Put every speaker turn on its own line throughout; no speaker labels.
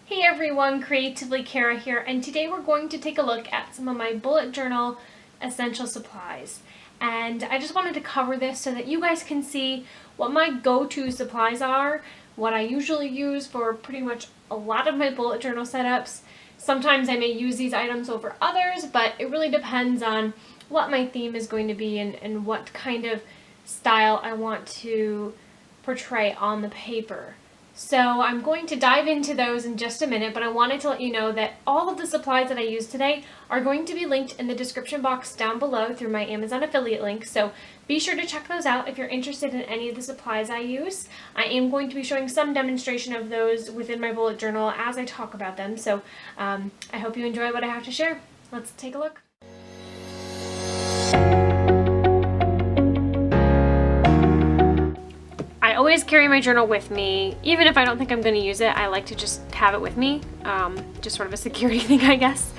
Hey everyone, Creatively Cara here, and today we're going to take a look at some of my bullet journal essential supplies. And I just wanted to cover this so that you guys can see what my go-to supplies are, what I usually use for pretty much a lot of my bullet journal setups. Sometimes I may use these items over others, but it really depends on what my theme is going to be and what kind of style I want to portray on the paper. So I'm going to dive into those in just a minute, but I wanted to let you know that all of the supplies that I use today are going to be linked in the description box down below through my Amazon affiliate link, so be sure to check those out if you're interested in any of the supplies I use. I am going to be showing some demonstration of those within my bullet journal as I talk about them, so I hope you enjoy what I have to share. Let's take a look. I always carry my journal with me. Even if I don't think I'm going to use it, I like to just have it with me. Just sort of a security thing, I guess.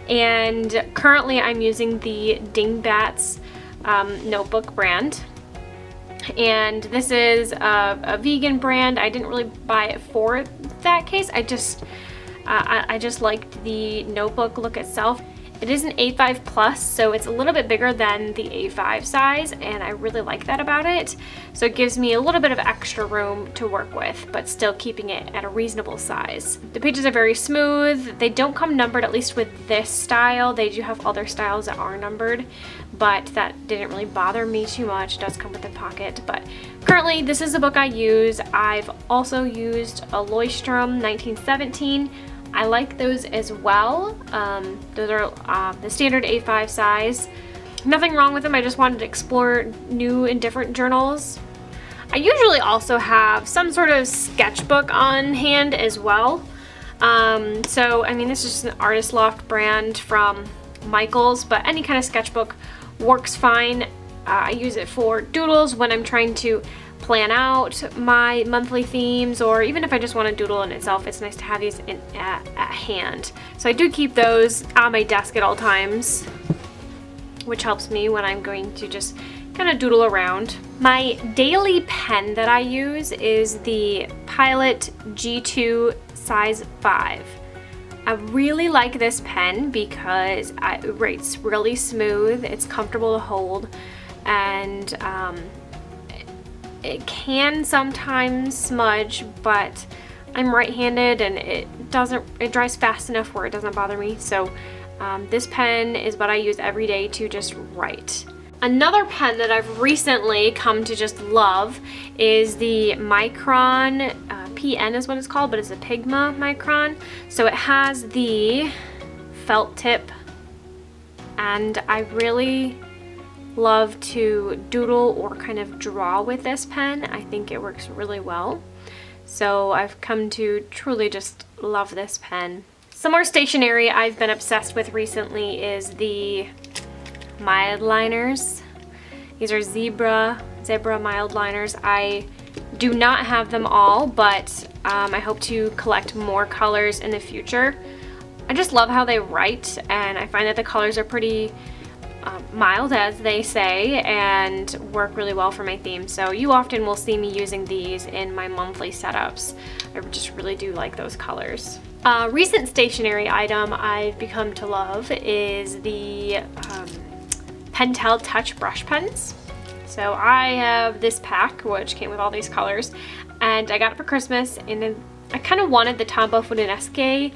And currently I'm using the Dingbats notebook brand. And this is a vegan brand. I didn't really buy it for that case. I just liked the notebook look itself. It is an A5 plus, so it's a little bit bigger than the A5 size, and I really like that about it. So it gives me a little bit of extra room to work with, but still keeping it at a reasonable size. The pages are very smooth. They don't come numbered, at least with this style. They do have other styles that are numbered, but that didn't really bother me too much. It does come with a pocket, but currently this is the book I use. I've also used a Leuchtturm 1917. I like those as well. Those are the standard A5 size. Nothing wrong with them. I just wanted to explore new and different journals. I usually also have some sort of sketchbook on hand as well. So, I mean, this is just an Artist Loft brand from Michaels, but any kind of sketchbook works fine. I use it for doodles when I'm trying to plan out my monthly themes, or even if I just want to doodle in itself, it's nice to have these at hand. So I do keep those on my desk at all times, which helps me when I'm going to just kind of doodle around. My daily pen that I use is the Pilot G2 size 5. I really like this pen because it writes really smooth, it's comfortable to hold, and it can sometimes smudge, but I'm right-handed and it dries fast enough where it doesn't bother me. So this pen is what I use every day to just write. Another pen that I've recently come to just love is the Micron PN is what it's called, but it's a Pigma Micron. So it has the felt tip, and I really love to doodle or kind of draw with this pen. I think it works really well. So I've come to truly just love this pen. Some more stationery I've been obsessed with recently is the mild liners. These are zebra mild liners. I do not have them all, but I hope to collect more colors in the future. I just love how they write, and I find that the colors are pretty mild, as they say, and work really well for my theme. So you often will see me using these in my monthly setups. I just really do like those colors. Recent stationery item I've become to love is the Pentel Touch brush pens. So I have this pack, which came with all these colors, and I got it for Christmas, and then I kind of wanted the Tombow Futunesque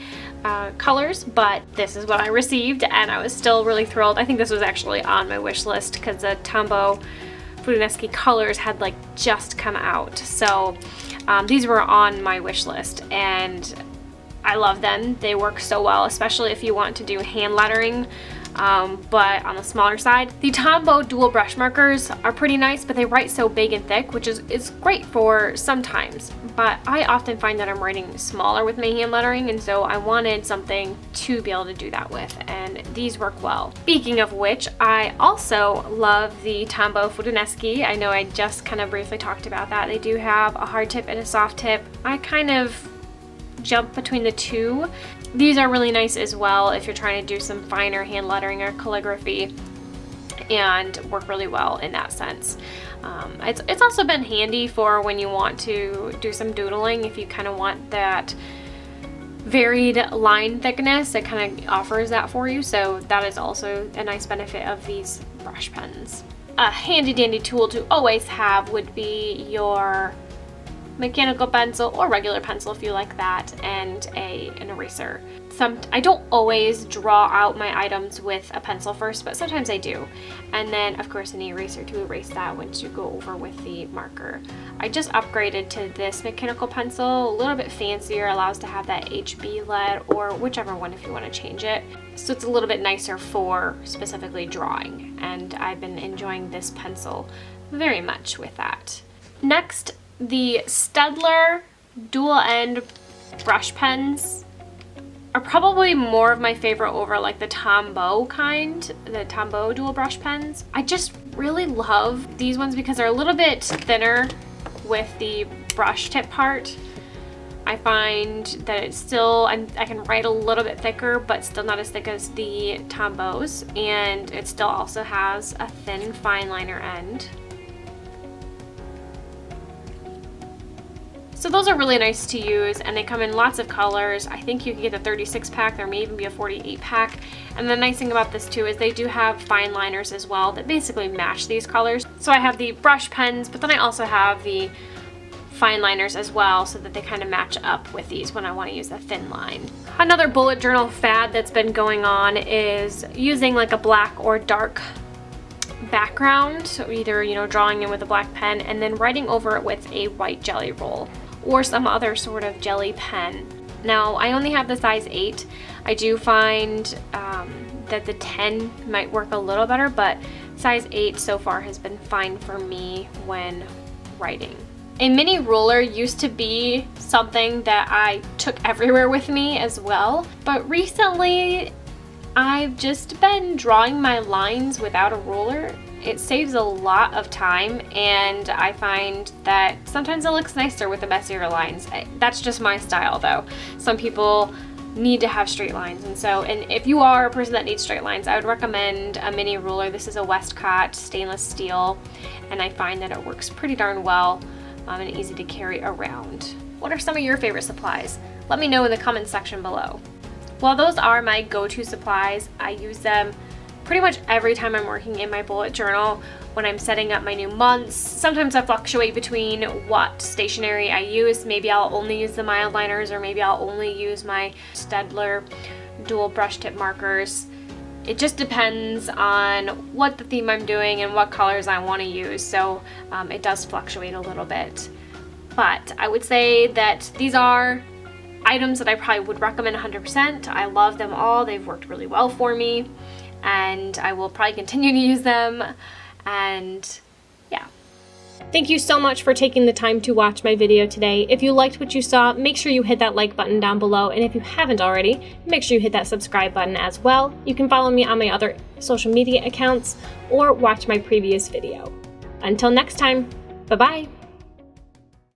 colors, but this is what I received, and I was still really thrilled. I think this was actually on my wish list because the Tombow Futunesque colors had like just come out. So these were on my wish list, and I love them. They work so well, especially if you want to do hand lettering, but on the smaller side. The Tombow dual brush markers are pretty nice, but they write so big and thick, which is great for sometimes, but I often find that I'm writing smaller with my hand lettering, and so I wanted something to be able to do that with, and these work well. Speaking of which, I also love the Tombow Futunesque. I know I just kind of briefly talked about that. They do have a hard tip and a soft tip. I kind of jump between the two. These are really nice as well if you're trying to do some finer hand lettering or calligraphy, and work really well in that sense. It's also been handy for when you want to do some doodling, if you kind of want that varied line thickness. It kind of offers that for you, so that is also a nice benefit of these brush pens. A handy dandy tool to always have would be your mechanical pencil or regular pencil if you like that, and an eraser. I don't always draw out my items with a pencil first, but sometimes I do. And then of course an eraser to erase that once you go over with the marker. I just upgraded to this mechanical pencil, a little bit fancier, allows to have that HB lead or whichever one if you want to change it. So it's a little bit nicer for specifically drawing, and I've been enjoying this pencil very much with that. Next, the Staedtler dual end brush pens are probably more of my favorite over like the Tombow kind, the Tombow dual brush pens. I just really love these ones because they're a little bit thinner with the brush tip part. I find that it's still, I can write a little bit thicker, but still not as thick as the Tombows, and it still also has a thin fine liner end. So those are really nice to use, and they come in lots of colors. I think you can get a 36 pack, there may even be a 48 pack. And the nice thing about this too is they do have fine liners as well that basically match these colors. So I have the brush pens, but then I also have the fine liners as well, so that they kind of match up with these when I want to use a thin line. Another bullet journal fad that's been going on is using like a black or dark background, so either, you know, drawing in with a black pen and then writing over it with a white jelly roll or some other sort of jelly pen. Now, I only have the size 8. I do find that the 10 might work a little better, but size 8 so far has been fine for me when writing. A mini ruler used to be something that I took everywhere with me as well, but recently I've just been drawing my lines without a ruler. It saves a lot of time, and I find that sometimes it looks nicer with the messier lines. That's just my style though. Some people need to have straight lines, and if you are a person that needs straight lines, I would recommend a mini ruler. This is a Westcott stainless steel, and I find that it works pretty darn well and easy to carry around. What are some of your favorite supplies? Let me know in the comments section below. Well, those are my go-to supplies. I use them pretty much every time I'm working in my bullet journal, when I'm setting up my new months. Sometimes I fluctuate between what stationery I use. Maybe I'll only use the mild liners, or maybe I'll only use my Staedtler dual brush tip markers. It just depends on what the theme I'm doing and what colors I want to use, so it does fluctuate a little bit. But I would say that these are items that I probably would recommend 100%. I love them all. They've worked really well for me, and I will probably continue to use them, and yeah. Thank you so much for taking the time to watch my video today. If you liked what you saw, make sure you hit that like button down below, and if you haven't already, make sure you hit that subscribe button as well. You can follow me on my other social media accounts or watch my previous video. Until next time, bye-bye.